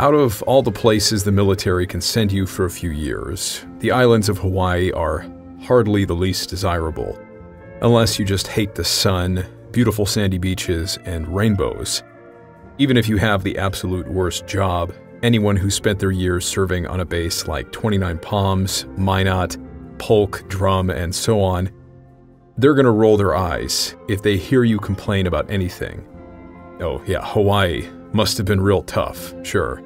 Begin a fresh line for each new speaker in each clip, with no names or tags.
Out of all the places the military can send you for a few years, the islands of Hawaii are hardly the least desirable, unless you just hate the sun, beautiful sandy beaches, and rainbows. Even if you have the absolute worst job, anyone who spent their years serving on a base like 29 Palms, Minot, Polk, Drum, and so on, they're gonna roll their eyes if they hear you complain about anything. Oh yeah, Hawaii must have been real tough, sure.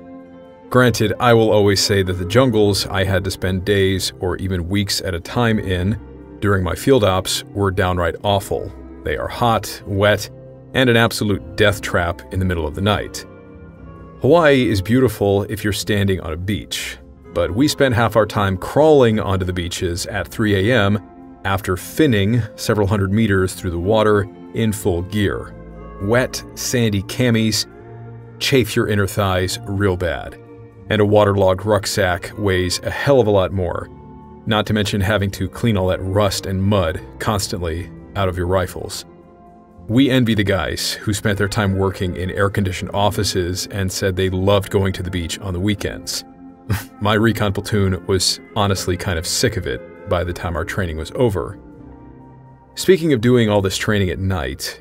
Granted, I will always say that the jungles I had to spend days or even weeks at a time in during my field ops were downright awful. They are hot, wet, and an absolute death trap in the middle of the night. Hawaii is beautiful if you're standing on a beach, but we spent half our time crawling onto the beaches at 3 a.m. after finning several hundred meters through the water in full gear. Wet, sandy camis chafe your inner thighs real bad, and a waterlogged rucksack weighs a hell of a lot more, not to mention having to clean all that rust and mud constantly out of your rifles. We envy the guys who spent their time working in air-conditioned offices and said they loved going to the beach on the weekends. My recon platoon was honestly kind of sick of it by the time our training was over. Speaking of doing all this training at night,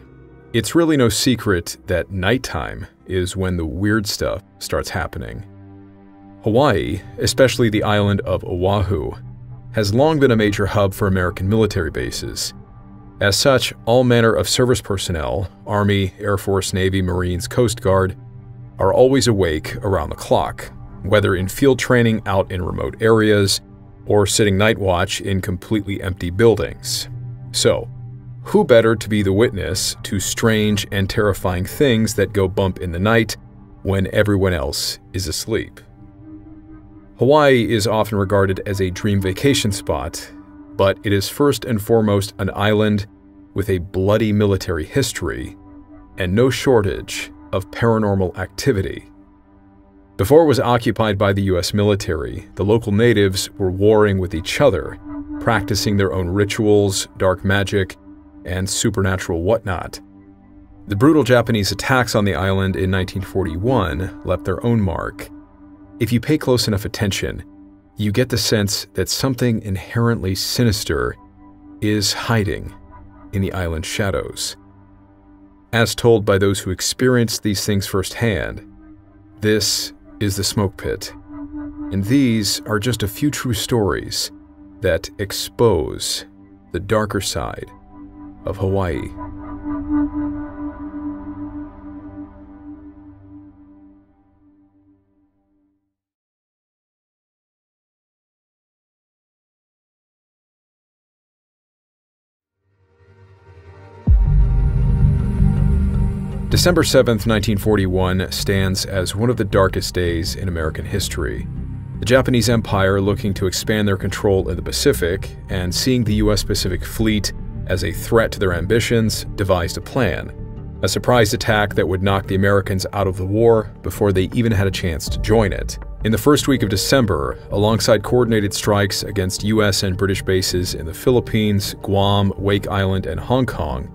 it's really no secret that nighttime is when the weird stuff starts happening. Hawaii, especially the island of Oahu, has long been a major hub for American military bases. As such, all manner of service personnel, Army, Air Force, Navy, Marines, Coast Guard, are always awake around the clock, whether in field training out in remote areas or sitting night watch in completely empty buildings. So, who better to be the witness to strange and terrifying things that go bump in the night when everyone else is asleep? Hawaii is often regarded as a dream vacation spot, but it is first and foremost an island with a bloody military history and no shortage of paranormal activity. Before it was occupied by the US military, the local natives were warring with each other, practicing their own rituals, dark magic, and supernatural whatnot. The brutal Japanese attacks on the island in 1941 left their own mark. If you pay close enough attention, you get the sense that something inherently sinister is hiding in the island's shadows. As told by those who experienced these things firsthand, this is the smoke pit, and these are just a few true stories that expose the darker side of Hawaii. December 7th, 1941 stands as one of the darkest days in American history. The Japanese Empire, looking to expand their control in the Pacific and seeing the US Pacific Fleet as a threat to their ambitions, devised a plan. A surprise attack that would knock the Americans out of the war before they even had a chance to join it. In the first week of December, alongside coordinated strikes against US and British bases in the Philippines, Guam, Wake Island, and Hong Kong,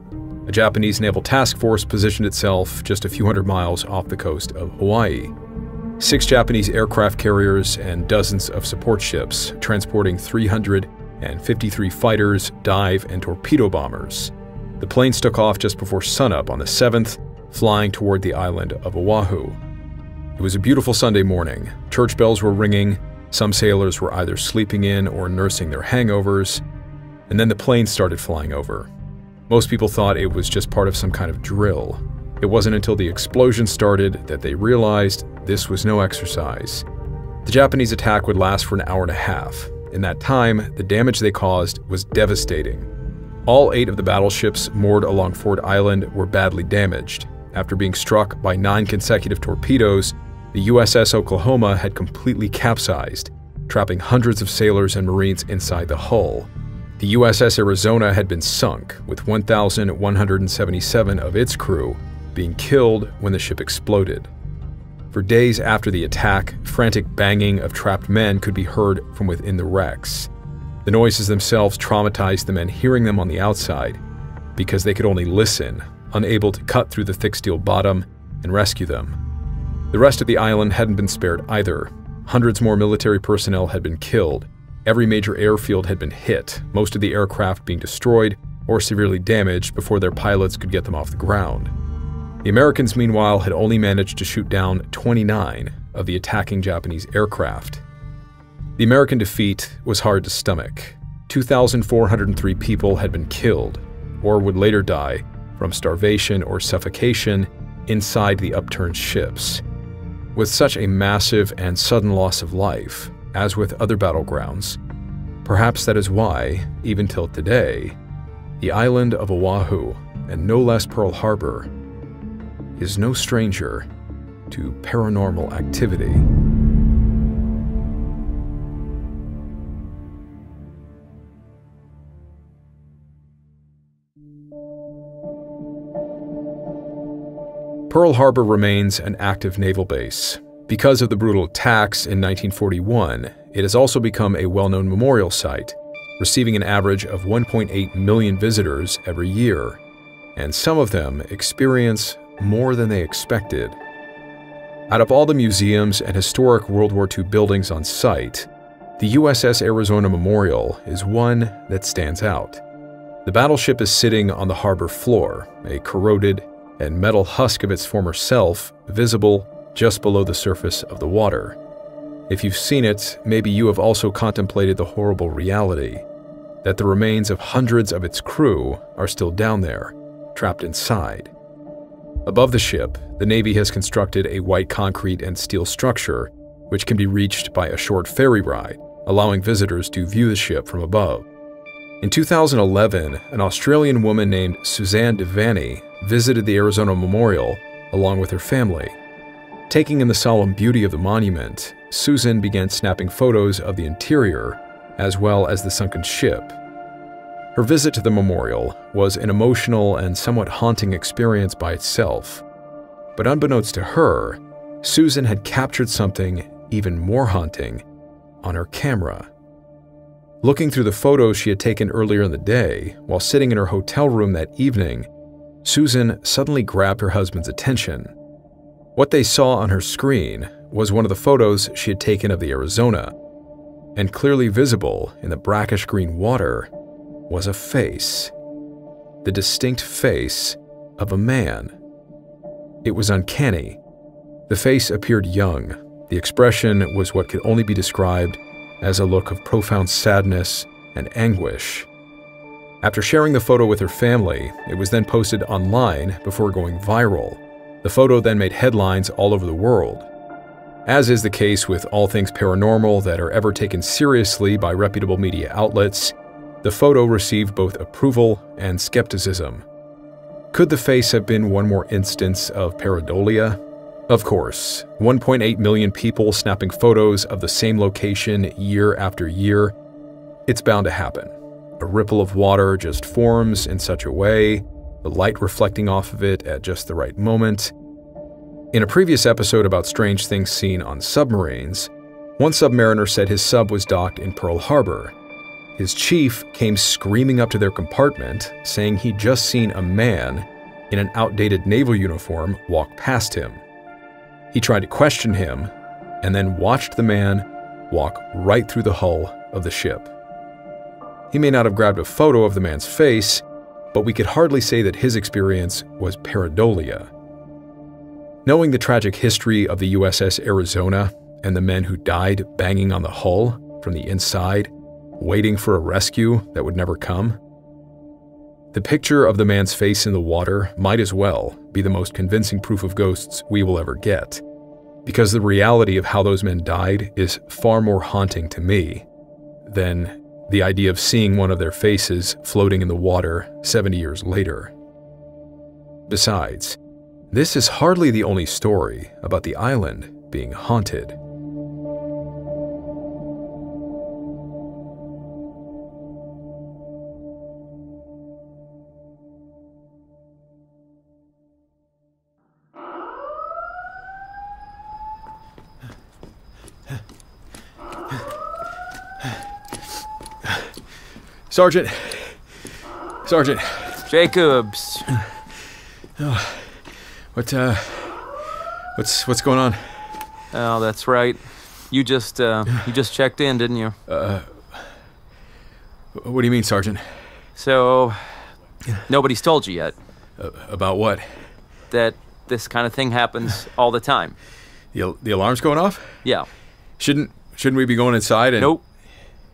a Japanese naval task force positioned itself just a few hundred miles off the coast of Hawaii. 6 Japanese aircraft carriers and dozens of support ships transporting 353 fighters, dive, and torpedo bombers. The planes took off just before sunup on the 7th, flying toward the island of Oahu. It was a beautiful Sunday morning. Church bells were ringing, some sailors were either sleeping in or nursing their hangovers, and then the planes started flying over. Most people thought it was just part of some kind of drill. It wasn't until the explosion started that they realized this was no exercise. The Japanese attack would last for an hour and a half. In that time, the damage they caused was devastating. All 8 of the battleships moored along Ford Island were badly damaged. After being struck by 9 consecutive torpedoes, the USS Oklahoma had completely capsized, trapping hundreds of sailors and Marines inside the hull. The USS Arizona had been sunk, with 1,177 of its crew being killed when the ship exploded. For days after the attack, frantic banging of trapped men could be heard from within the wrecks. The noises themselves traumatized the men hearing them on the outside, because they could only listen, unable to cut through the thick steel bottom and rescue them. The rest of the island hadn't been spared either. Hundreds more military personnel had been killed. Every major airfield had been hit, most of the aircraft being destroyed or severely damaged before their pilots could get them off the ground. The Americans, meanwhile, had only managed to shoot down 29 of the attacking Japanese aircraft. The American defeat was hard to stomach. 2,403 people had been killed, or would later die from starvation or suffocation inside the upturned ships. With such a massive and sudden loss of life, as with other battlegrounds, perhaps that is why, even till today, the island of Oahu, and no less Pearl Harbor, is no stranger to paranormal activity. Pearl Harbor remains an active naval base. Because of the brutal attacks in 1941, it has also become a well-known memorial site, receiving an average of 1.8 million visitors every year, and some of them experience more than they expected. Out of all the museums and historic World War II buildings on site, the USS Arizona Memorial is one that stands out. The battleship is sitting on the harbor floor, a corroded and metal husk of its former self visible just below the surface of the water. If you've seen it, maybe you have also contemplated the horrible reality that the remains of hundreds of its crew are still down there, trapped inside. Above the ship, the Navy has constructed a white concrete and steel structure which can be reached by a short ferry ride, allowing visitors to view the ship from above. In 2011, an Australian woman named Suzanne Devaney visited the Arizona Memorial along with her family. Taking in the solemn beauty of the monument, Susan began snapping photos of the interior as well as the sunken ship. Her visit to the memorial was an emotional and somewhat haunting experience by itself. But unbeknownst to her, Susan had captured something even more haunting on her camera. Looking through the photos she had taken earlier in the day, while sitting in her hotel room that evening, Susan suddenly grabbed her husband's attention. What they saw on her screen was one of the photos she had taken of the Arizona, and clearly visible in the brackish green water was a face. The distinct face of a man. It was uncanny. The face appeared young. The expression was what could only be described as a look of profound sadness and anguish. After sharing the photo with her family, it was then posted online before going viral. The photo then made headlines all over the world. As is the case with all things paranormal that are ever taken seriously by reputable media outlets, the photo received both approval and skepticism. Could the face have been one more instance of pareidolia? Of course, 1.8 million people snapping photos of the same location year after year, it's bound to happen. A ripple of water just forms in such a way, the light reflecting off of it at just the right moment. In a previous episode about strange things seen on submarines, one submariner said his sub was docked in Pearl Harbor. His chief came screaming up to their compartment, saying he'd just seen a man in an outdated naval uniform walk past him. He tried to question him, and then watched the man walk right through the hull of the ship. He may not have grabbed a photo of the man's face, but we could hardly say that his experience was pareidolia. Knowing the tragic history of the USS Arizona and the men who died banging on the hull from the inside, waiting for a rescue that would never come, the picture of the man's face in the water might as well be the most convincing proof of ghosts we will ever get, because the reality of how those men died is far more haunting to me than the idea of seeing one of their faces floating in the water 70 years later. Besides, this is hardly the only story about the island being haunted. Sergeant. Sergeant.
Jacobs.
Oh, What's going on?
Oh, that's right. You just checked in, didn't you?
What do you mean, Sergeant?
So, nobody's told you yet.
About what?
That this kind of thing happens all the time.
The alarm's going off?
Yeah.
Shouldn't we be going inside and...
Nope.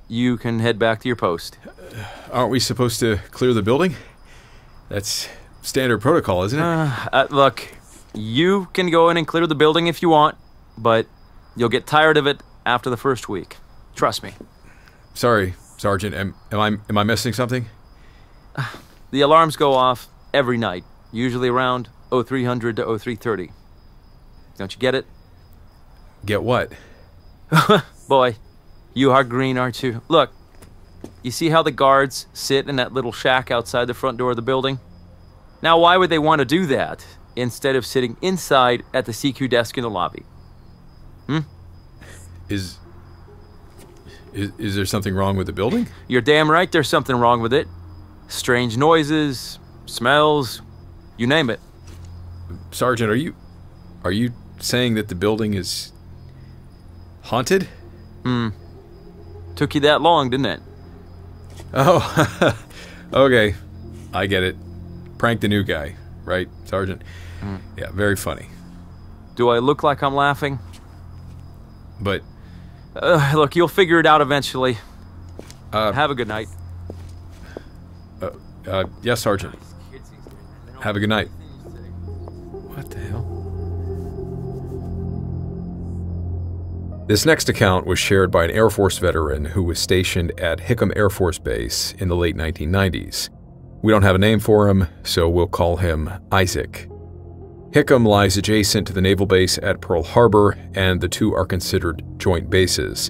You can head back to your post.
Aren't we supposed to clear the building? That's standard protocol, isn't it?
Look, you can go in and clear the building if you want, but you'll get tired of it after the first week. Trust me.
Sorry, Sergeant. Am I missing something?
The alarms go off every night, usually around 0300 to 0330. Don't you get it?
Get what?
Boy, you are green, aren't you? Look, you see how the guards sit in that little shack outside the front door of the building? Now, why would they want to do that instead of sitting inside at the CQ desk in the lobby?
Is there something wrong with the building?
You're damn right there's something wrong with it. Strange noises, smells, you name it.
Sergeant, are you saying that the building is haunted?
Took you that long, didn't it?
Oh, okay. I get it. Prank the new guy, right, Sergeant? Yeah, very funny.
Do I look like I'm laughing?
But...
look, you'll figure it out eventually. Have a good night.
Yes, Sergeant. Have a good night. What the hell? This next account was shared by an Air Force veteran who was stationed at Hickam Air Force Base in the late 1990s. We don't have a name for him, so we'll call him Isaac. Hickam lies adjacent to the naval base at Pearl Harbor, and the two are considered joint bases.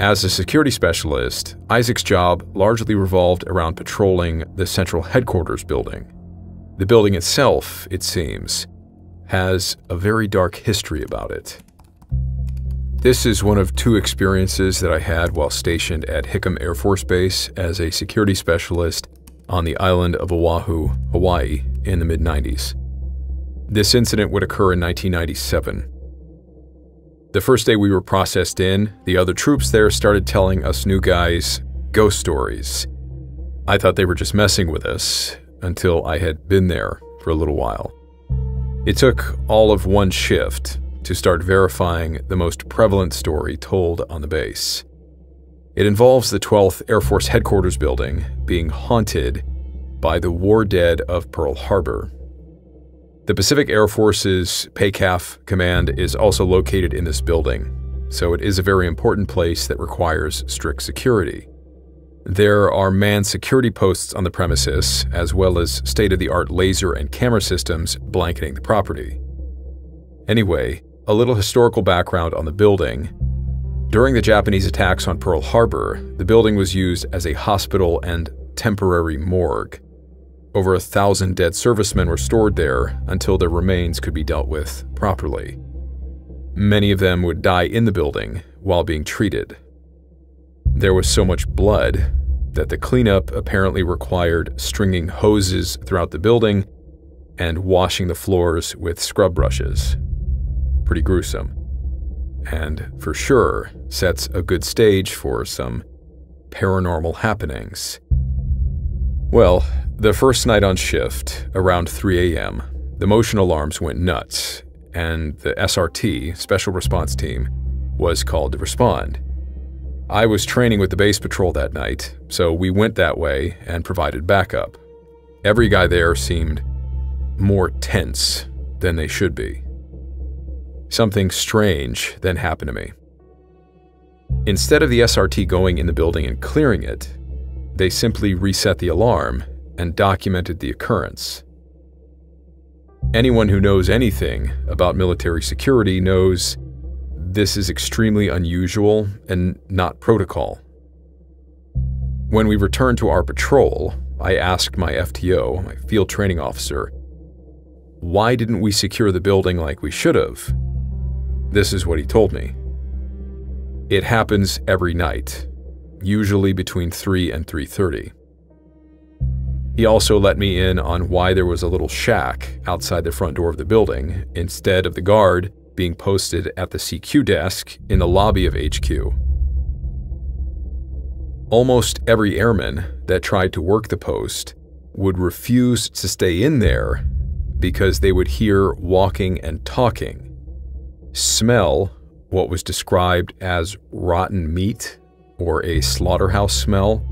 As a security specialist, Isaac's job largely revolved around patrolling the central headquarters building. The building itself, it seems, has a very dark history about it. This is one of two experiences that I had while stationed at Hickam Air Force Base as a security specialist on the island of Oahu, Hawaii, in the mid-90s. This incident would occur in 1997. The first day we were processed in, the other troops there started telling us new guys ghost stories. I thought they were just messing with us, until I had been there for a little while. It took all of one shift to start verifying the most prevalent story told on the base. It involves the 12th Air Force Headquarters building being haunted by the war dead of Pearl Harbor. The Pacific Air Force's PACAF command is also located in this building, so it is a very important place that requires strict security. There are manned security posts on the premises, as well as state-of-the-art laser and camera systems blanketing the property. Anyway, a little historical background on the building. During the Japanese attacks on Pearl Harbor, the building was used as a hospital and temporary morgue. Over 1,000 dead servicemen were stored there until their remains could be dealt with properly. Many of them would die in the building while being treated. There was so much blood that the cleanup apparently required stringing hoses throughout the building and washing the floors with scrub brushes. Pretty gruesome. And for sure sets a good stage for some paranormal happenings. Well, the first night on shift, around 3 a.m., the motion alarms went nuts, and the SRT, Special Response Team, was called to respond. I was training with the base patrol that night, so we went that way and provided backup. Every guy there seemed more tense than they should be. Something strange then happened to me. Instead of the SRT going in the building and clearing it, they simply reset the alarm and documented the occurrence. Anyone who knows anything about military security knows this is extremely unusual and not protocol. When we returned to our patrol, I asked my FTO, my field training officer, why didn't we secure the building like we should have? This is what he told me. It happens every night, usually between 3 and 3:30. He also let me in on why there was a little shack outside the front door of the building, instead of the guard being posted at the CQ desk in the lobby of HQ. Almost every airman that tried to work the post would refuse to stay in there because they would hear walking and talking, smell what was described as rotten meat or a slaughterhouse smell,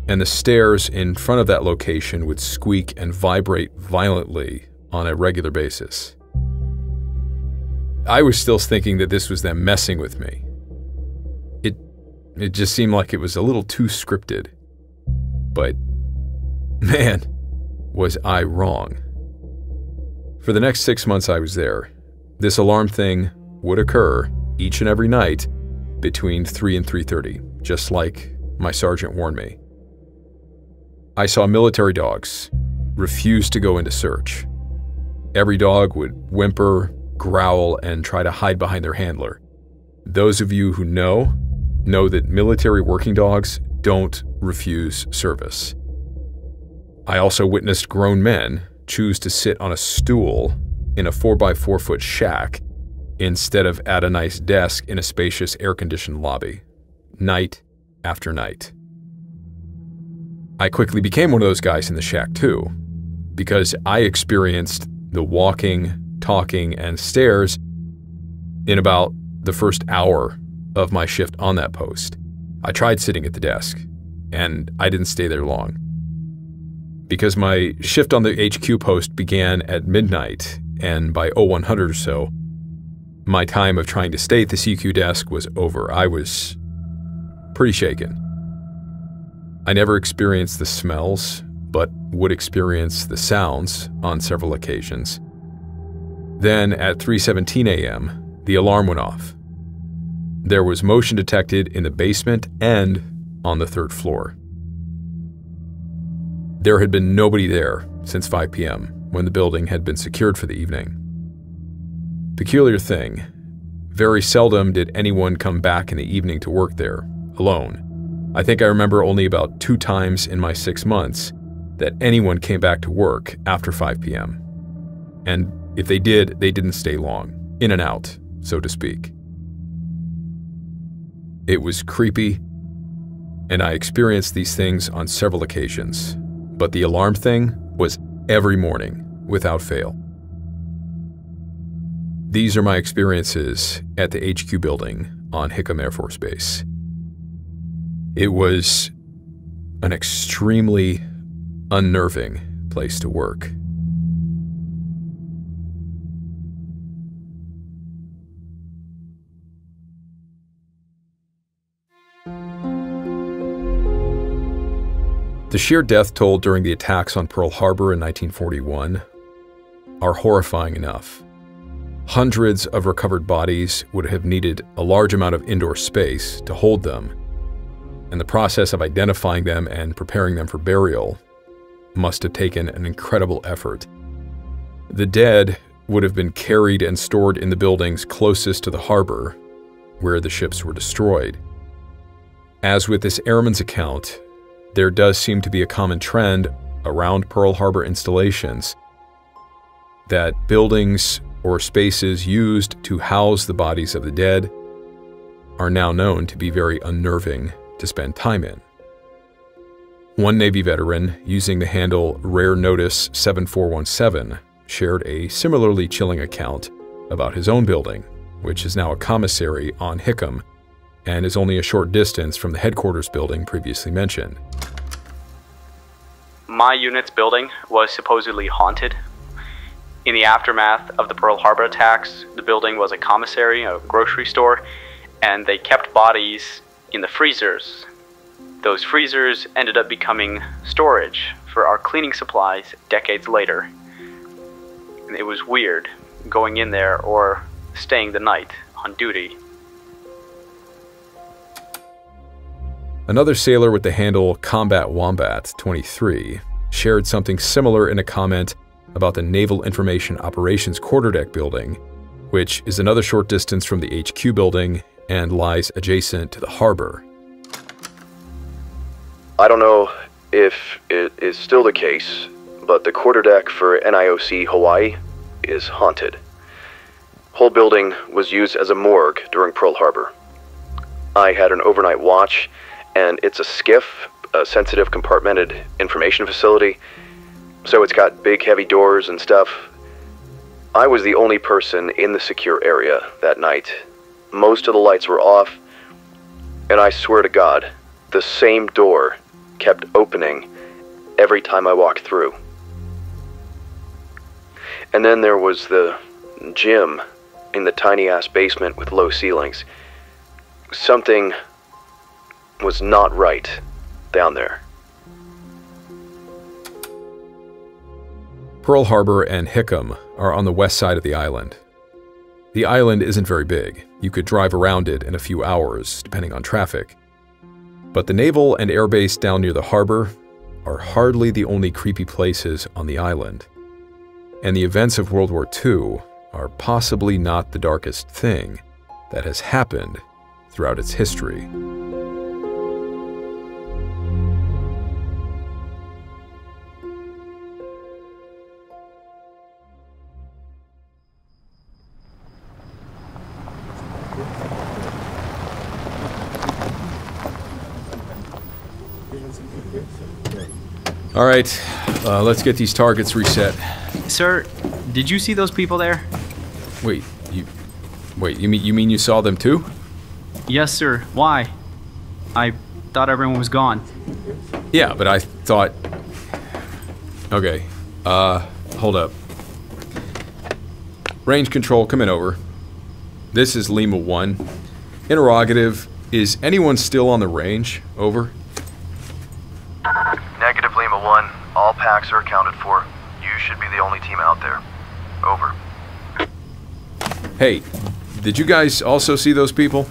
and the stairs in front of that location would squeak and vibrate violently on a regular basis. I was still thinking that this was them messing with me. It just seemed like it was a little too scripted. But, man, was I wrong. For the next 6 months I was there, this alarm thing would occur each and every night between 3 and 3:30, just like my sergeant warned me. I saw military dogs refuse to go into search. Every dog would whimper, growl, and try to hide behind their handler. Those of you who know that military working dogs don't refuse service. I also witnessed grown men choose to sit on a stool in a 4x4 foot shack instead of at a nice desk in a spacious air-conditioned lobby, night after night. I quickly became one of those guys in the shack too, because I experienced the walking, talking, and stares in about the first hour of my shift on that post. I tried sitting at the desk, and I didn't stay there long. Because my shift on the HQ post began at midnight, and by 0100 or so, my time of trying to stay at the CQ desk was over. I was pretty shaken. I never experienced the smells, but would experience the sounds on several occasions. Then at 3:17 a.m., the alarm went off. There was motion detected in the basement and on the 3rd floor. There had been nobody there since 5 p.m. when the building had been secured for the evening. Peculiar thing, very seldom did anyone come back in the evening to work there, alone. I think I remember only about 2 times in my 6 months that anyone came back to work after 5 p.m. And if they did, they didn't stay long, in and out, so to speak. It was creepy, and I experienced these things on several occasions, but the alarm thing was every morning, without fail. These are my experiences at the HQ building on Hickam Air Force Base. It was an extremely unnerving place to work. The sheer death toll during the attacks on Pearl Harbor in 1941 are horrifying enough. Hundreds of recovered bodies would have needed a large amount of indoor space to hold them, and the process of identifying them and preparing them for burial must have taken an incredible effort. The dead would have been carried and stored in the buildings closest to the harbor, where the ships were destroyed. As with this airman's account, there does seem to be a common trend around Pearl Harbor installations that buildings or spaces used to house the bodies of the dead are now known to be very unnerving to spend time in. One Navy veteran, using the handle Rare Notice 7417, shared a similarly chilling account about his own building, which is now a commissary on Hickam and is only a short distance from the headquarters building previously mentioned.
My unit's building was supposedly haunted. In the aftermath of the Pearl Harbor attacks, the building was a commissary, a grocery store, and they kept bodies in the freezers. Those freezers ended up becoming storage for our cleaning supplies decades later. And it was weird going in there or staying the night on duty.
Another sailor with the handle Combat Wombat 23 shared something similar in a comment about the Naval Information Operations Quarterdeck building, which is another short distance from the HQ building and lies adjacent to the harbor.
I don't know if it is still the case, but the quarterdeck for NIOC Hawaii is haunted. Whole building was used as a morgue during Pearl Harbor. I had an overnight watch, and it's a SCIF, a sensitive compartmented information facility, so it's got big heavy doors and stuff. I was the only person in the secure area that night. Most of the lights were off, and I swear to God, the same door kept opening every time I walked through. And then there was the gym in the tiny-ass basement with low ceilings. Something was not right down there.
Pearl Harbor and Hickam are on the west side of the island. The island isn't very big. You could drive around it in a few hours, depending on traffic. But the naval and air base down near the harbor are hardly the only creepy places on the island. And the events of World War II are possibly not the darkest thing that has happened throughout its history. All right, let's get these targets reset.
Sir, did you see those people there?
Wait, you mean you saw them too?
Yes, sir. Why? I thought everyone was gone.
Yeah, but I thought... Okay, hold up. Range control, come in over. This is Lima 1. Interrogative, is anyone still on the range? Over.
Negative, Lima 1. All packs are accounted for. You should be the only team out there. Over.
Hey, did you guys also see those people?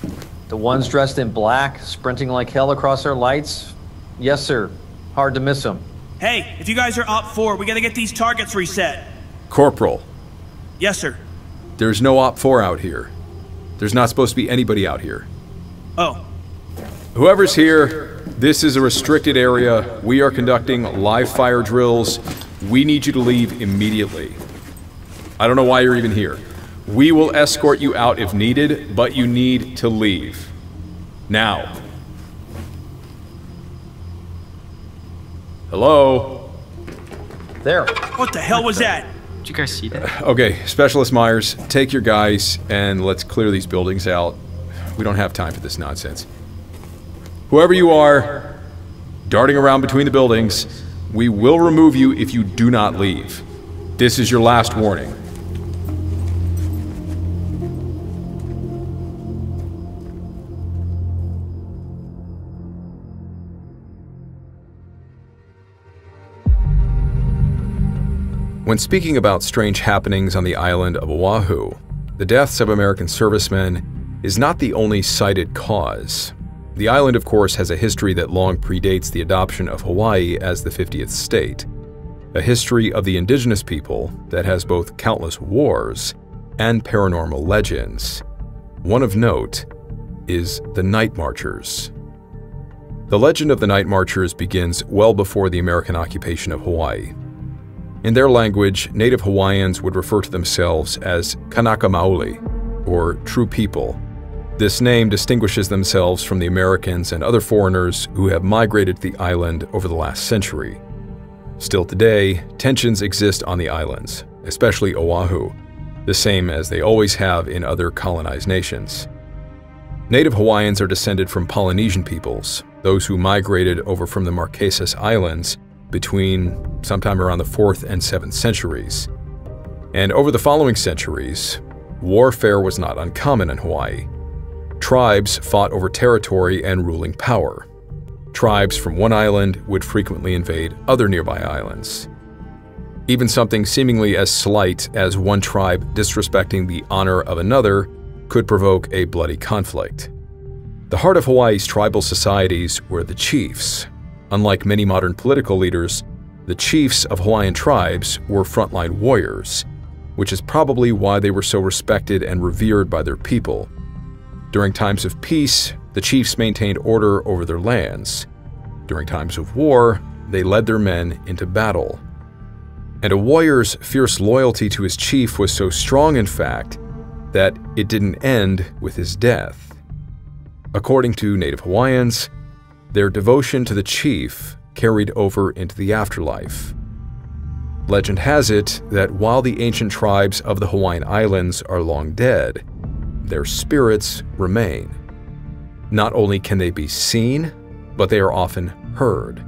The ones dressed in black, sprinting like hell across our lights? Yes, sir. Hard to miss them.
Hey, if you guys are op 4, we gotta get these targets reset.
Corporal,
Yes, sir.
there's no Op 4 out here. There's not supposed to be anybody out here.
Oh,
Whoever's here, this is a restricted area. We are conducting live fire drills. We need you to leave immediately. I don't know why you're even here. We will escort you out if needed, but you need to leave. Now. Hello?
There.
what the hell was that?
Did you guys see that?
Okay, Specialist Myers, take your guys and let's clear these buildings out. We don't have time for this nonsense. Whoever you are, darting around between the buildings, we will remove you if you do not leave. This is your last warning. When speaking about strange happenings on the island of Oahu, the deaths of American servicemen is not the only cited cause. The island, of course, has a history that long predates the adoption of Hawaii as the 50th state, a history of the indigenous people that has both countless wars and paranormal legends. One of note is the Night Marchers. The legend of the Night Marchers begins well before the American occupation of Hawaii. In their language, native Hawaiians would refer to themselves as Kanaka Maoli, or true people. This name distinguishes themselves from the Americans and other foreigners who have migrated to the island over the last century. Still today, tensions exist on the islands, especially Oahu, the same as they always have in other colonized nations. Native Hawaiians are descended from Polynesian peoples, those who migrated over from the Marquesas Islands between sometime around the 4th and 7th centuries. And over the following centuries, warfare was not uncommon in Hawaii. Tribes fought over territory and ruling power. Tribes from one island would frequently invade other nearby islands. Even something seemingly as slight as one tribe disrespecting the honor of another could provoke a bloody conflict. The heart of Hawaii's tribal societies were the chiefs. Unlike many modern political leaders, the chiefs of Hawaiian tribes were frontline warriors, which is probably why they were so respected and revered by their people. During times of peace, the chiefs maintained order over their lands. During times of war, they led their men into battle. And a warrior's fierce loyalty to his chief was so strong, in fact, that it didn't end with his death. According to Native Hawaiians, their devotion to the chief carried over into the afterlife. Legend has it that while the ancient tribes of the Hawaiian Islands are long dead, their spirits remain. Not only can they be seen, but they are often heard.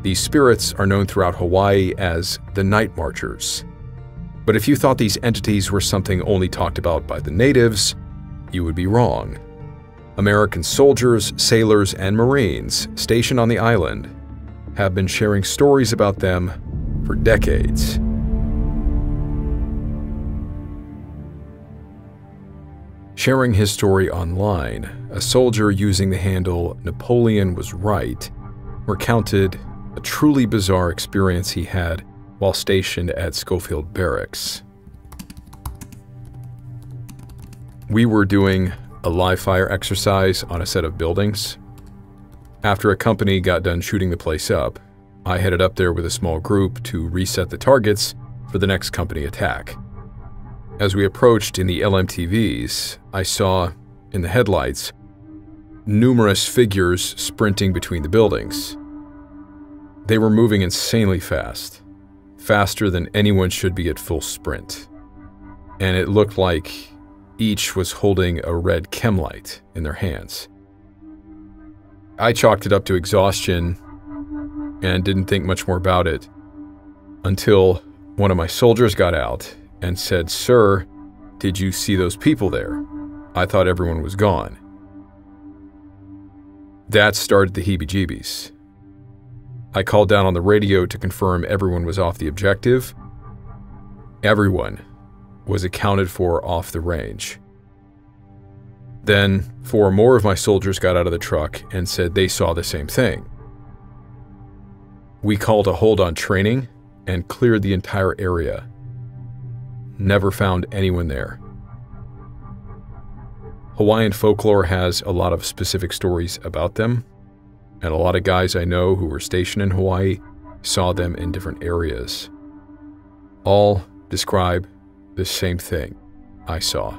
These spirits are known throughout Hawaii as the Night Marchers. But if you thought these entities were something only talked about by the natives, you would be wrong. American soldiers, sailors, and Marines stationed on the island have been sharing stories about them for decades. Sharing his story online, a soldier using the handle Napoleon Was Right recounted a truly bizarre experience he had while stationed at Schofield Barracks. We were doing a live fire exercise on a set of buildings. After a company got done shooting the place up, I headed up there with a small group to reset the targets for the next company attack. As we approached in the LMTVs, I saw, in the headlights, numerous figures sprinting between the buildings. They were moving insanely fast, faster than anyone should be at full sprint. And it looked like each was holding a red chem light in their hands. I chalked it up to exhaustion and didn't think much more about it until one of my soldiers got out and said, "Sir, did you see those people there? I thought everyone was gone." That started the heebie-jeebies. I called down on the radio to confirm everyone was off the objective. Everyone was accounted for off the range. Then 4 more of my soldiers got out of the truck and said they saw the same thing. We called a hold on training and cleared the entire area. Never found anyone there. Hawaiian folklore has a lot of specific stories about them, and a lot of guys I know who were stationed in Hawaii saw them in different areas. All describe the same thing I saw.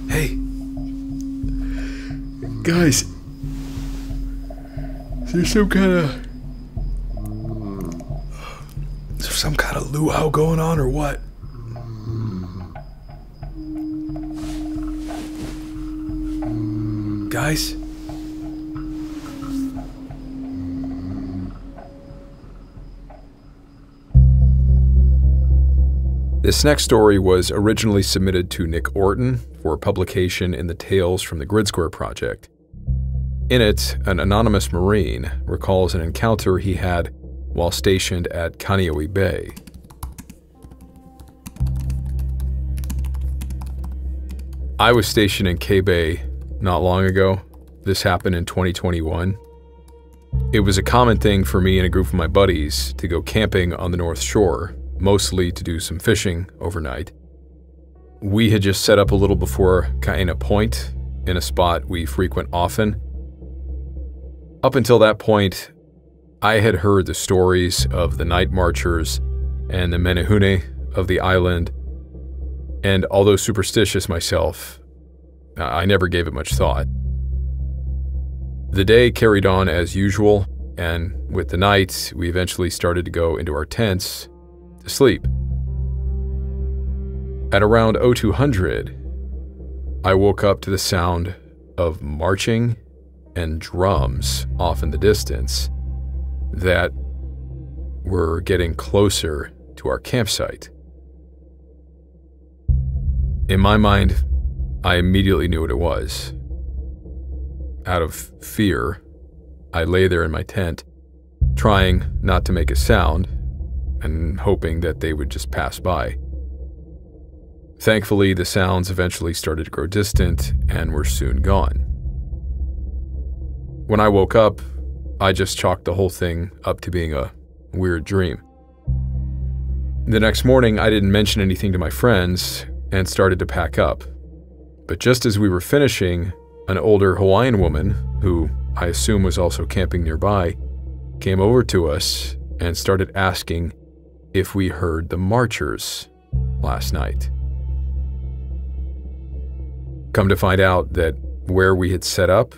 Hey, guys, is there some kind of luau going on or what? Guys?
This next story was originally submitted to Nick Orton for publication in the Tales from the Grid Square Project. In it, an anonymous Marine recalls an encounter he had while stationed at Kaneohe Bay. I was stationed in K-Bay not long ago. This happened in 2021. It was a common thing for me and a group of my buddies to go camping on the North Shore, mostly to do some fishing overnight. We had just set up a little before Kaena Point, in a spot we frequent often. Up until that point, I had heard the stories of the Night Marchers and the Menehune of the island, and although superstitious myself, I never gave it much thought. The day carried on as usual, and with the night, we eventually started to go into our tents to sleep. At around 0200, I woke up to the sound of marching and drums off in the distance that were getting closer to our campsite. In my mind, I immediately knew what it was. Out of fear, I lay there in my tent, trying not to make a sound and hoping that they would just pass by. Thankfully, the sounds eventually started to grow distant and were soon gone. When I woke up, I just chalked the whole thing up to being a weird dream. The next morning, I didn't mention anything to my friends and started to pack up. But just as we were finishing, an older Hawaiian woman, who I assume was also camping nearby, came over to us and started asking if we heard the marchers last night. Come to find out that where we had set up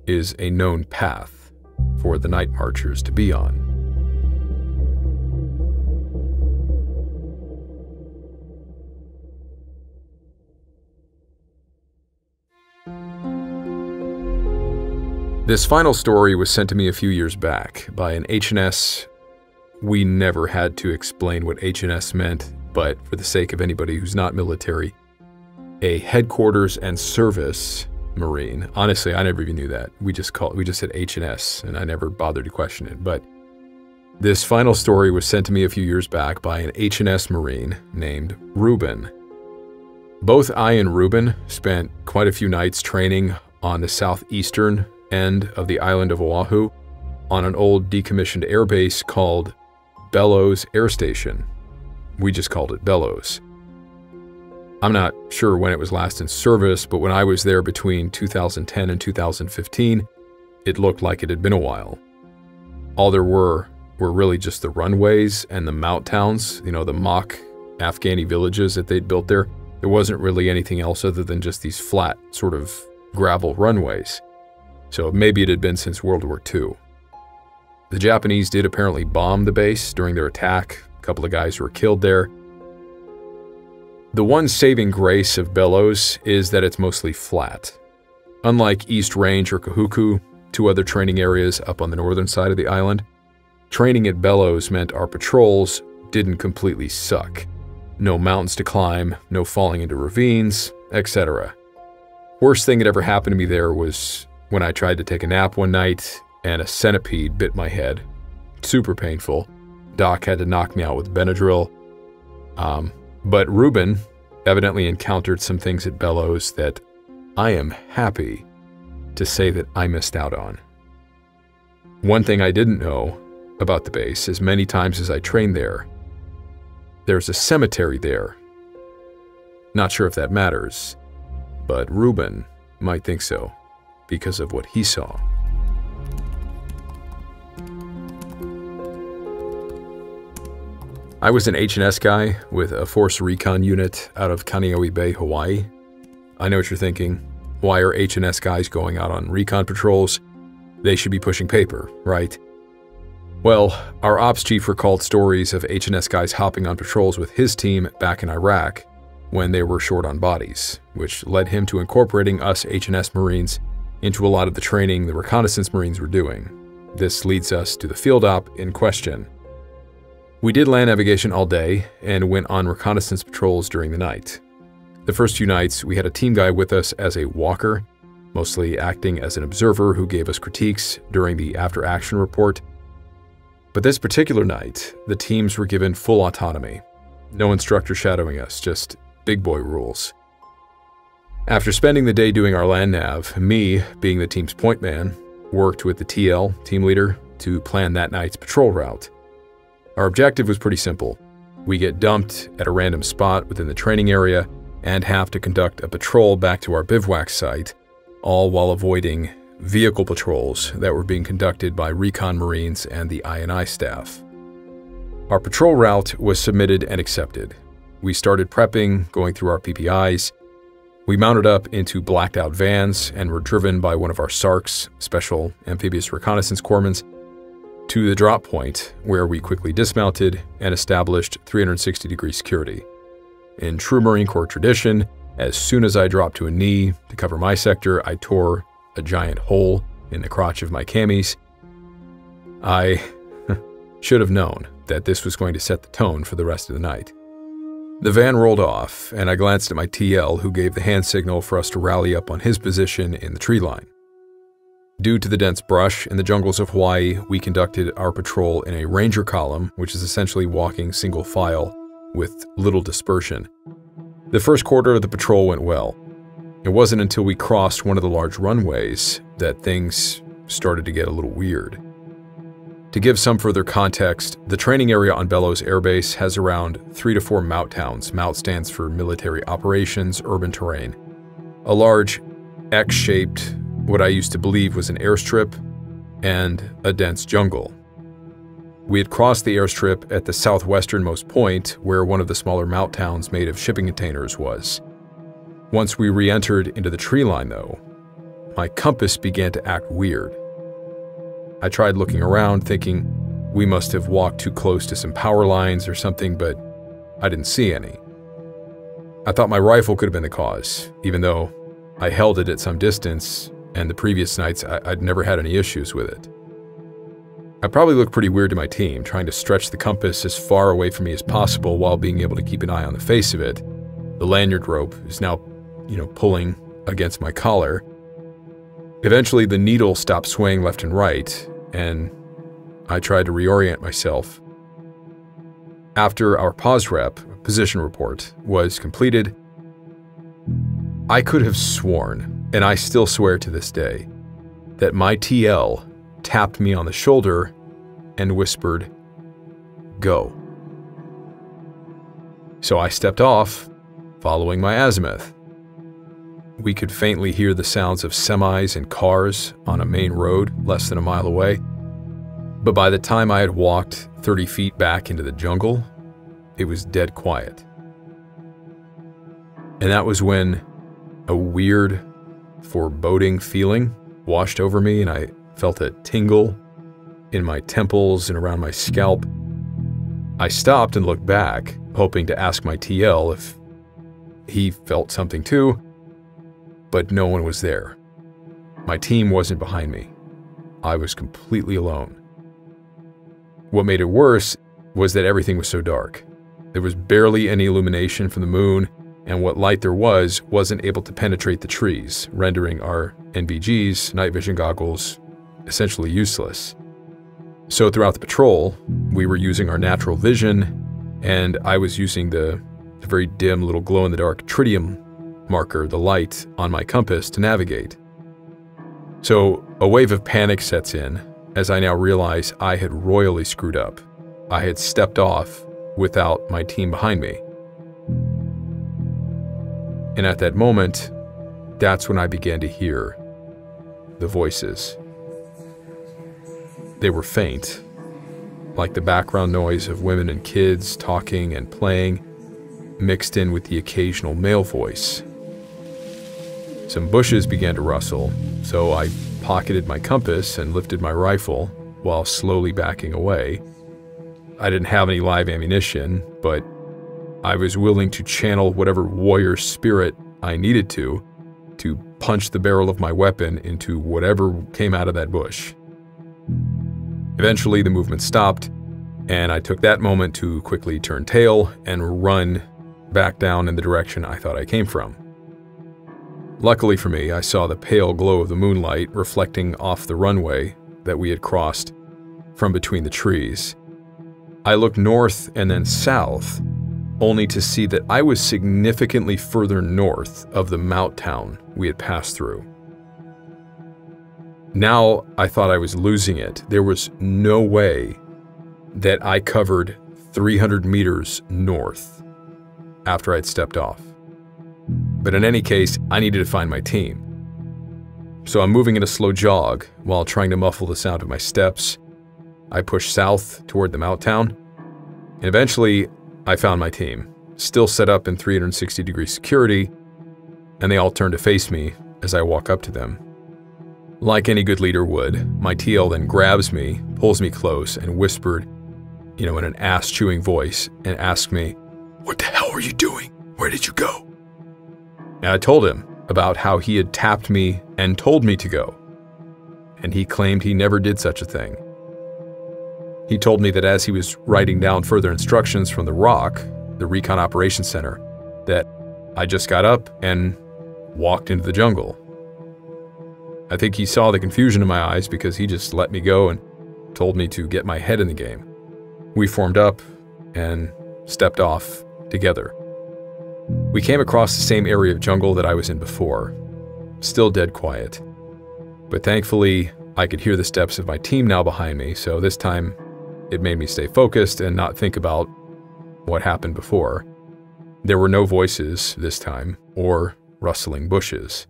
is a known path for the night marchers to be on. This final story was sent to me a few years back by an HNS. We never had to explain what HNS meant, but for the sake of anybody who's not military, a headquarters and service Marine. Honestly, I never even knew that. We just said HNS, and I never bothered to question it. But this final story was sent to me a few years back by an HNS Marine named Ruben. Both I and Ruben spent quite a few nights training on the southeastern end of the island of Oahu on an old decommissioned airbase called Bellows Air Station. We just called it Bellows. I'm not sure when it was last in service, but when I was there between 2010 and 2015, it looked like it had been a while. All there were really just the runways and the mout towns, the mock Afghani villages that they'd built there. There wasn't really anything else other than just these flat sort of gravel runways. So maybe it had been since World War II. The Japanese did apparently bomb the base during their attack. A couple of guys were killed there. The one saving grace of Bellows is that it's mostly flat. Unlike East Range or Kahuku, two other training areas up on the northern side of the island, training at Bellows meant our patrols didn't completely suck. No mountains to climb, no falling into ravines, etc. Worst thing that ever happened to me there was when I tried to take a nap one night and a centipede bit my head. Super painful. Doc had to knock me out with Benadryl. But Ruben evidently encountered some things at Bellows that I am happy to say that I missed out on. One thing I didn't know about the base, as many times as I trained there, there's a cemetery there. Not sure if that matters, but Ruben might think so because of what he saw. I was an HNS guy with a force recon unit out of Kaneohe Bay, Hawaii. I know what you're thinking. Why are HNS guys going out on recon patrols? They should be pushing paper, right? Well, our ops chief recalled stories of HNS guys hopping on patrols with his team back in Iraq when they were short on bodies, which led him to incorporating us HNS Marines into a lot of the training the reconnaissance Marines were doing. This leads us to the field op in question. We did land navigation all day and went on reconnaissance patrols during the night. The first few nights, we had a team guy with us as a walker, mostly acting as an observer who gave us critiques during the after-action report. But this particular night, the teams were given full autonomy. No instructor shadowing us, just big boy rules. After spending the day doing our land nav, me, being the team's point man, worked with the TL, team leader, to plan that night's patrol route. Our objective was pretty simple. We get dumped at a random spot within the training area and have to conduct a patrol back to our bivouac site, all while avoiding vehicle patrols that were being conducted by recon Marines and the I&I staff. Our patrol route was submitted and accepted. We started prepping, going through our PPIs. We mounted up into blacked out vans and were driven by one of our SARCs, Special Amphibious Reconnaissance Corpsmen, to the drop point where we quickly dismounted and established 360-degree security. In true Marine Corps tradition, as soon as I dropped to a knee to cover my sector, I tore a giant hole in the crotch of my camis. I should have known that this was going to set the tone for the rest of the night. The van rolled off, and I glanced at my TL, who gave the hand signal for us to rally up on his position in the tree line. Due to the dense brush in the jungles of Hawaii, we conducted our patrol in a ranger column, which is essentially walking single file with little dispersion. The first quarter of the patrol went well. It wasn't until we crossed one of the large runways that things started to get a little weird. To give some further context, the training area on Bellows Air Base has around 3 to 4 MOUT towns. MOUT stands for Military Operations Urban Terrain. A large X-shaped, what I used to believe was an airstrip, and a dense jungle. We had crossed the airstrip at the southwesternmost point where one of the smaller MOUT towns made of shipping containers was. Once we re-entered into the tree line though, my compass began to act weird. I tried looking around thinking we must have walked too close to some power lines or something, but I didn't see any. I thought my rifle could have been the cause, even though I held it at some distance, and the previous nights I'd never had any issues with it. I probably looked pretty weird to my team, trying to stretch the compass as far away from me as possible while being able to keep an eye on the face of it. The lanyard rope is now, pulling against my collar. Eventually, the needle stopped swaying left and right, and I tried to reorient myself. After our pause rep, position report, was completed, I could have sworn, and I still swear to this day, that my TL tapped me on the shoulder and whispered, "Go." So I stepped off, following my azimuth. We could faintly hear the sounds of semis and cars on a main road less than a mile away, but by the time I had walked 30 feet back into the jungle, it was dead quiet. And that was when a weird, foreboding feeling washed over me, and I felt a tingle in my temples and around my scalp. I stopped and looked back, hoping to ask my TL if he felt something too, but no one was there. My team wasn't behind me. I was completely alone. What made it worse was that everything was so dark. There was barely any illumination from the moon, and what light there wasn't able to penetrate the trees, rendering our NVGs, night vision goggles, essentially useless. So throughout the patrol, we were using our natural vision, and I was using the very dim little glow-in-the-dark tritium marker, the light, on my compass to navigate. So a wave of panic sets in as I now realize I had royally screwed up. I had stepped off without my team behind me. And at that moment, that's when I began to hear the voices. They were faint, like the background noise of women and kids talking and playing, mixed in with the occasional male voice. Some bushes began to rustle, so I pocketed my compass and lifted my rifle while slowly backing away. I didn't have any live ammunition, but I was willing to channel whatever warrior spirit I needed to punch the barrel of my weapon into whatever came out of that bush. Eventually, the movement stopped, and I took that moment to quickly turn tail and run back down in the direction I thought I came from. Luckily for me, I saw the pale glow of the moonlight reflecting off the runway that we had crossed from between the trees. I looked north and then south, only to see that I was significantly further north of the MOUT town we had passed through. Now I thought I was losing it. There was no way that I covered 300 meters north after I'd stepped off. But in any case, I needed to find my team. So I'm moving in a slow jog while trying to muffle the sound of my steps. I pushed south toward the MOUT town, and eventually I found my team, still set up in 360-degree security, and they all turned to face me as I walk up to them. Like any good leader would, my TL then grabs me, pulls me close, and whispered, in an ass-chewing voice, and asked me,
"What the hell were you doing? Where did you go?"
And I told him about how he had tapped me and told me to go, and he claimed he never did such a thing. He told me that as he was writing down further instructions from the ROC, the Recon Operations Center, that I just got up and walked into the jungle. I think he saw the confusion in my eyes because he just let me go and told me to get my head in the game. We formed up and stepped off together. We came across the same area of jungle that I was in before, still dead quiet. But thankfully, I could hear the steps of my team now behind me, so this time it made me stay focused and not think about what happened before. There were no voices this time, or rustling bushes.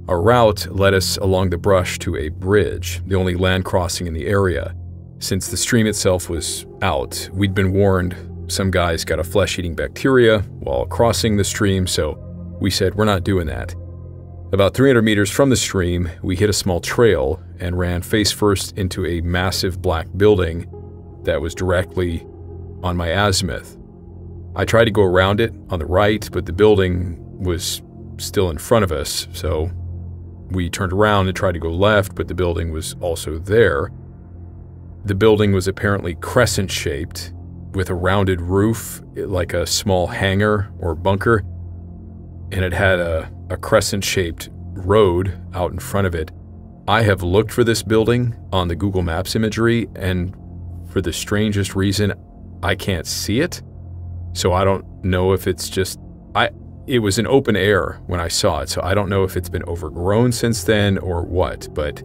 Our route led us along the brush to a bridge, the only land crossing in the area. Since the stream itself was out, we'd been warned some guys got a flesh-eating bacteria while crossing the stream, so we said we're not doing that. About 300 meters from the stream, we hit a small trail and ran face first into a massive black building that was directly on my azimuth. I tried to go around it on the right, but the building was still in front of us, so we turned around and tried to go left, but the building was also there. The building was apparently crescent-shaped, with a rounded roof, like a small hangar or bunker, and it had a crescent-shaped road out in front of it. I have looked for this building on the Google Maps imagery, and for the strangest reason, I can't see it. So I don't know if it's just... It was in open air when I saw it, so I don't know if it's been overgrown since then or what, but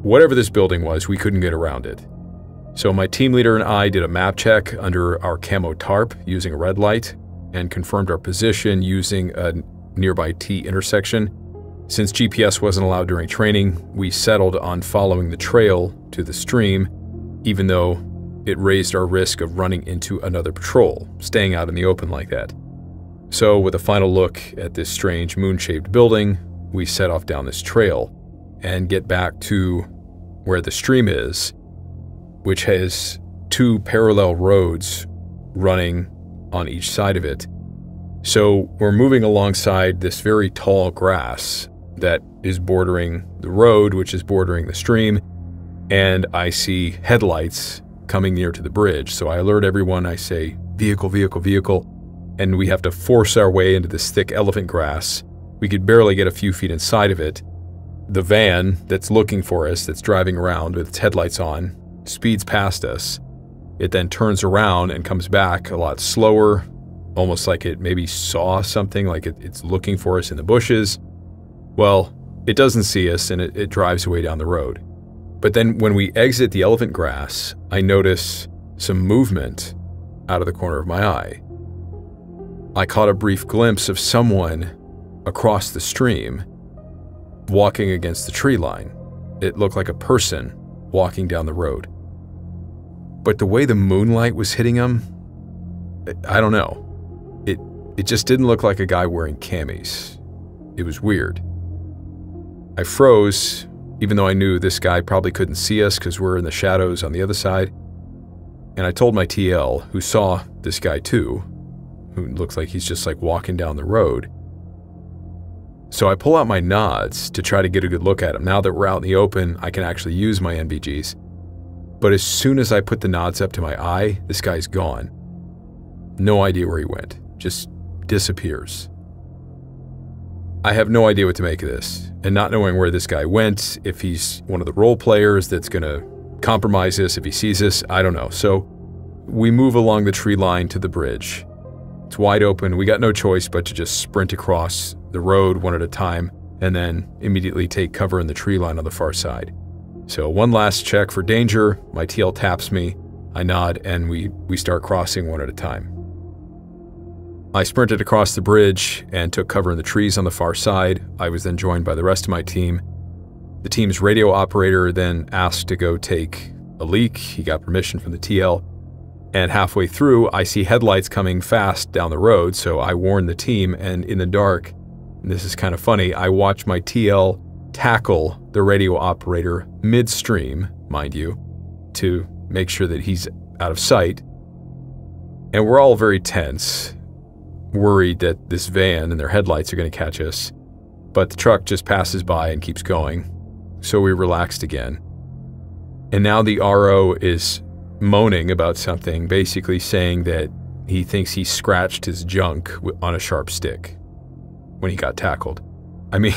whatever this building was, we couldn't get around it. So my team leader and I did a map check under our camo tarp using a red light and confirmed our position using a nearby T intersection. Since GPS wasn't allowed during training, we settled on following the trail to the stream, even though it raised our risk of running into another patrol, staying out in the open like that. So with a final look at this strange moon-shaped building, we set off down this trail and get back to where the stream is, which has 2 parallel roads running on each side of it. So we're moving alongside this very tall grass that is bordering the road, which is bordering the stream, and I see headlights coming near to the bridge. So I alert everyone, I say, vehicle, vehicle, vehicle, and we have to force our way into this thick elephant grass. We could barely get a few feet inside of it. The van that's looking for us, that's driving around with its headlights on, speeds past us. It then turns around and comes back a lot slower, almost like it maybe saw something, like it's looking for us in the bushes. Well, it doesn't see us and it drives away down the road. But then when we exit the elephant grass, I notice some movement out of the corner of my eye. I caught a brief glimpse of someone across the stream walking against the tree line. It looked like a person walking down the road. But the way the moonlight was hitting him, I don't know. It just didn't look like a guy wearing camis. It was weird. I froze, even though I knew this guy probably couldn't see us because we're in the shadows on the other side. And I told my TL, who saw this guy too, who looks like he's just like walking down the road. So I pull out my nods to try to get a good look at him. Now that we're out in the open, I can actually use my NVGs. But as soon as I put the nods up to my eye, this guy's gone. No idea where he went. Just disappears. I have no idea what to make of this. And not knowing where this guy went, if he's one of the role players that's gonna compromise us, if he sees us, I don't know. So we move along the tree line to the bridge. It's wide open. We got no choice but to just sprint across the road one at a time and then immediately take cover in the tree line on the far side. So one last check for danger. My TL taps me. I nod and we start crossing one at a time. I sprinted across the bridge and took cover in the trees on the far side. I was then joined by the rest of my team. The team's radio operator then asked to go take a leak. He got permission from the TL. And halfway through, I see headlights coming fast down the road, so I warn the team, and in the dark, and this is kind of funny, I watch my TL tackle the radio operator midstream, mind you, to make sure that he's out of sight. And we're all very tense, worried that this van and their headlights are going to catch us, but the truck just passes by and keeps going, so we relaxed again. And now the RO is moaning about something, basically saying that he thinks he scratched his junk on a sharp stick when he got tackled. I mean,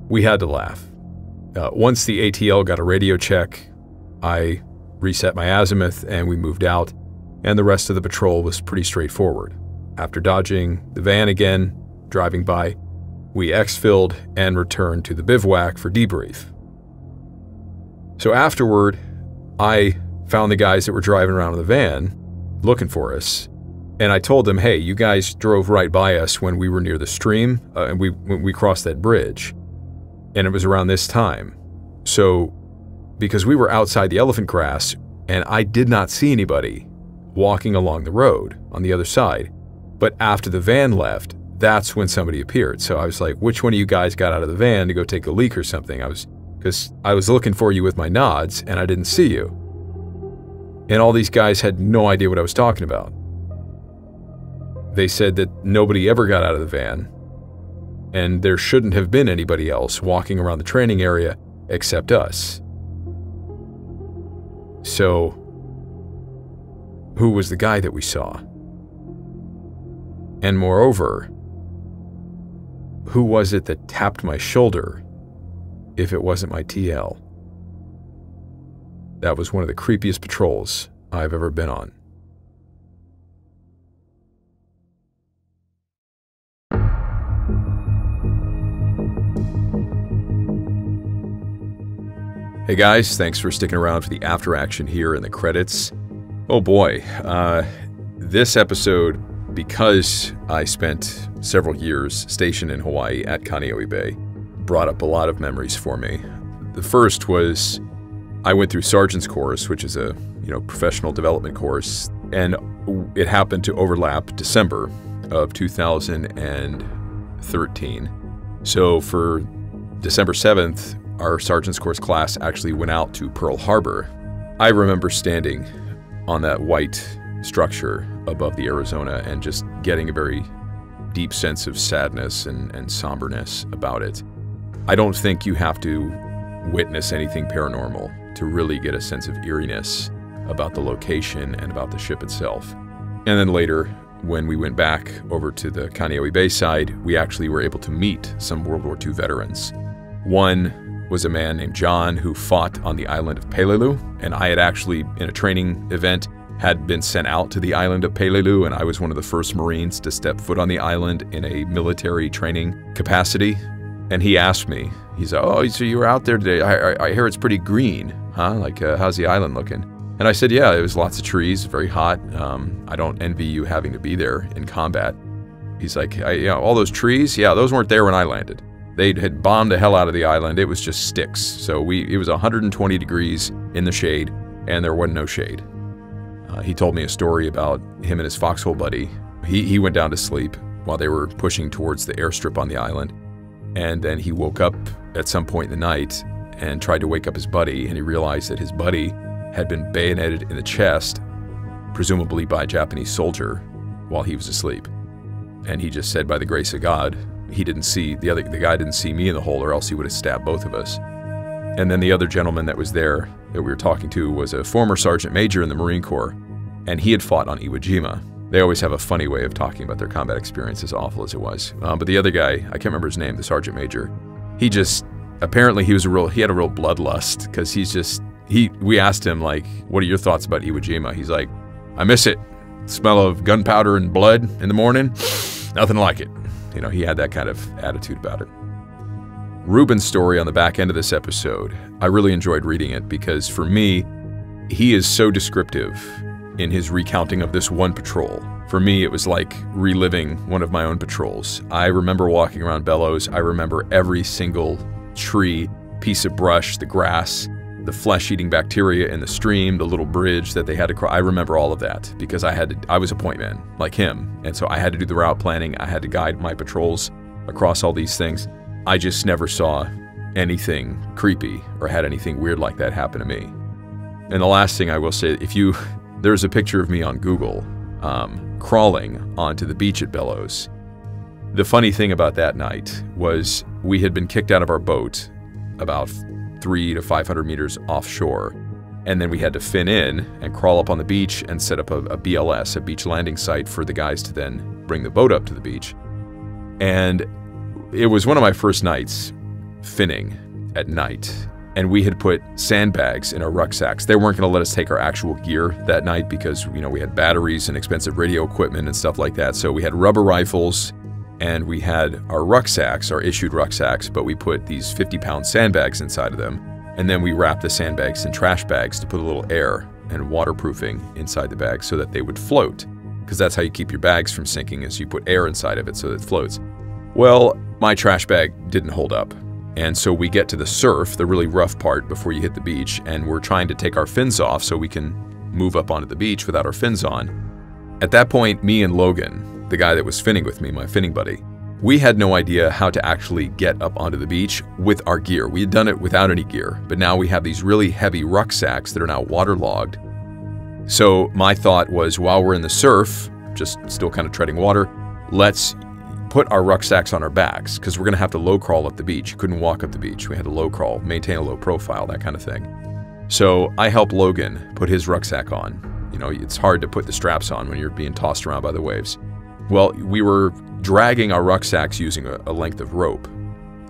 we had to laugh. Once the ATL got a radio check, I reset my azimuth and we moved out, and the rest of the patrol was pretty straightforward. After dodging the van again, driving by, we exfilled and returned to the bivouac for debrief. So afterward, I found the guys that were driving around in the van looking for us. And I told them, hey, you guys drove right by us when we were near the stream, and when we crossed that bridge. And it was around this time. So, because we were outside the elephant grass, and I did not see anybody walking along the road on the other side. But after the van left, that's when somebody appeared. So I was like, which one of you guys got out of the van to go take a leak or something? Because I was looking for you with my nods, and I didn't see you. And all these guys had no idea what I was talking about. They said that nobody ever got out of the van, and there shouldn't have been anybody else walking around the training area except us. So, who was the guy that we saw? And moreover, who was it that tapped my shoulder if it wasn't my TL? That was one of the creepiest patrols I've ever been on. Hey guys, thanks for sticking around for the after action here in the credits. Oh boy, this episode, because I spent several years stationed in Hawaii at Kaneohe Bay, brought up a lot of memories for me. The first was I went through Sergeant's course, which is a professional development course, and it happened to overlap December of 2013. So for December 7th, our Sergeant's course class actually went out to Pearl Harbor. I remember standing on that white structure above the Arizona and just getting a very deep sense of sadness and somberness about it. I don't think you have to witness anything paranormal to really get a sense of eeriness about the location and about the ship itself. And then later, when we went back over to the Kaneohe Bay side, we actually were able to meet some World War II veterans. One was a man named John who fought on the island of Peleliu, and I had actually, in a training event, had been sent out to the island of Peleliu, and I was one of the first Marines to step foot on the island in a military training capacity. And he asked me, he's like, oh, so you were out there today. I hear it's pretty green, huh? Like, how's the island looking? And I said, yeah, it was lots of trees, very hot. I don't envy you having to be there in combat. He's like, all those trees? Yeah, those weren't there when I landed. They had bombed the hell out of the island. It was just sticks. So it was 120 degrees in the shade, and there wasn't no shade. He told me a story about him and his foxhole buddy. He went down to sleep while they were pushing towards the airstrip on the island. And then he woke up at some point in the night and tried to wake up his buddy, and he realized that his buddy had been bayoneted in the chest, presumably by a Japanese soldier, while he was asleep. And he just said, by the grace of God, he didn't see, the guy didn't see me in the hole, or else he would have stabbed both of us. And then the other gentleman that was there that we were talking to was a former sergeant major in the Marine Corps, and he had fought on Iwo Jima. They always have a funny way of talking about their combat experience, as awful as it was. But the other guy, I can't remember his name, the sergeant major, he just, apparently he had a real bloodlust, because we asked him, like, what are your thoughts about Iwo Jima? He's like, I miss it. Smell of gunpowder and blood in the morning, nothing like it. He had that kind of attitude about it. Ruben's story on the back end of this episode, I really enjoyed reading it because for me, he is so descriptive in his recounting of this one patrol. For me, it was like reliving one of my own patrols. I remember walking around Bellows. I remember every single tree, piece of brush, the grass, the flesh-eating bacteria in the stream, the little bridge that they had to cross. I remember all of that because I was a point man like him. And so I had to do the route planning. I had to guide my patrols across all these things. I just never saw anything creepy or had anything weird like that happen to me. And the last thing I will say, there's a picture of me on Google crawling onto the beach at Bellows. The funny thing about that night was we had been kicked out of our boat about 300 to 500 meters offshore, and then we had to fin in and crawl up on the beach and set up a BLS, a beach landing site, for the guys to then bring the boat up to the beach. And it was one of my first nights finning at night, and we had put sandbags in our rucksacks. They weren't going to let us take our actual gear that night because, we had batteries and expensive radio equipment and stuff like that. So we had rubber rifles, and we had our rucksacks, our issued rucksacks, but we put these 50-pound sandbags inside of them. And then we wrapped the sandbags in trash bags to put a little air and waterproofing inside the bag so that they would float. Because that's how you keep your bags from sinking, is you put air inside of it so that it floats. Well, my trash bag didn't hold up. And so we get to the surf, the really rough part before you hit the beach, and we're trying to take our fins off so we can move up onto the beach without our fins on. At that point, me and Logan, the guy that was finning with me, my finning buddy, we had no idea how to actually get up onto the beach with our gear. We had done it without any gear, but now we have these really heavy rucksacks that are now waterlogged. So my thought was, while we're in the surf, just still kind of treading water, let's put our rucksacks on our backs, because we're going to have to low crawl up the beach. You couldn't walk up the beach. We had to low crawl, maintain a low profile, that kind of thing. So I helped Logan put his rucksack on. You know, it's hard to put the straps on when you're being tossed around by the waves. Well, we were dragging our rucksacks using a length of rope.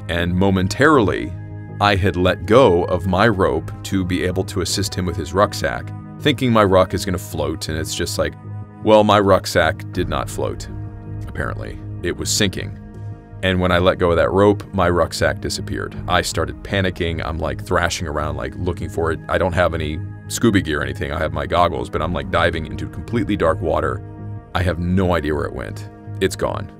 And momentarily, I had let go of my rope to be able to assist him with his rucksack, thinking my ruck is going to float, and it's just like, well, my rucksack did not float, apparently. It was sinking. And when I let go of that rope, my rucksack disappeared. I started panicking. I'm like thrashing around, like looking for it. I don't have any scuba gear or anything. I have my goggles, but I'm like diving into completely dark water. I have no idea where it went. It's gone.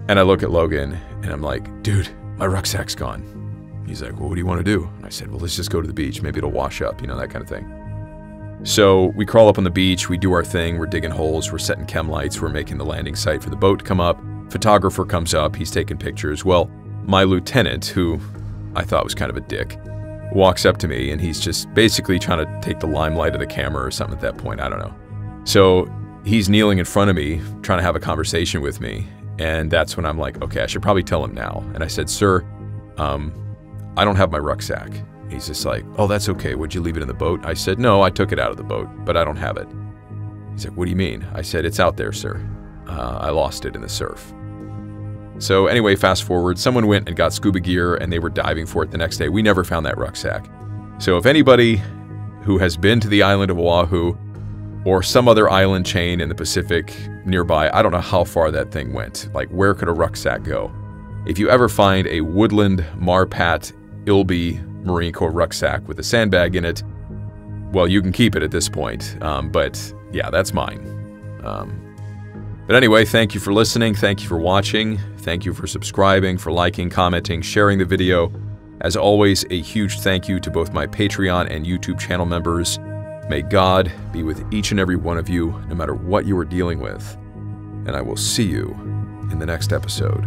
And I look at Logan and I'm like, dude, my rucksack's gone. He's like, well, what do you want to do? And I said, well, let's just go to the beach. Maybe it'll wash up, you know, that kind of thing. So we crawl up on the beach, we do our thing, we're digging holes, we're setting chem lights, we're making the landing site for the boat to come up. Photographer comes up, he's taking pictures. Well, my lieutenant, who I thought was kind of a dick, walks up to me and he's just basically trying to take the limelight of the camera or something at that point, I don't know. So he's kneeling in front of me, trying to have a conversation with me, and that's when I'm like, okay, I should probably tell him now. And I said, sir, I don't have my rucksack. He's just like, oh, that's okay. Would you leave it in the boat? I said, no, I took it out of the boat, but I don't have it. He's like, what do you mean? I said, it's out there, sir. I lost it in the surf. So anyway, fast forward, someone went and got scuba gear and they were diving for it the next day. We never found that rucksack. So if anybody who has been to the island of Oahu or some other island chain in the Pacific nearby, I don't know how far that thing went. Like, where could a rucksack go? If you ever find a woodland Marpat Ilby Marine Corps rucksack with a sandbag in it, well, you can keep it at this point. But yeah, that's mine. But anyway, thank you for listening. Thank you for watching. Thank you for subscribing, for liking, commenting, sharing the video. As always, a huge thank you to both my Patreon and YouTube channel members. May God be with each and every one of you, no matter what you are dealing with. And I will see you in the next episode.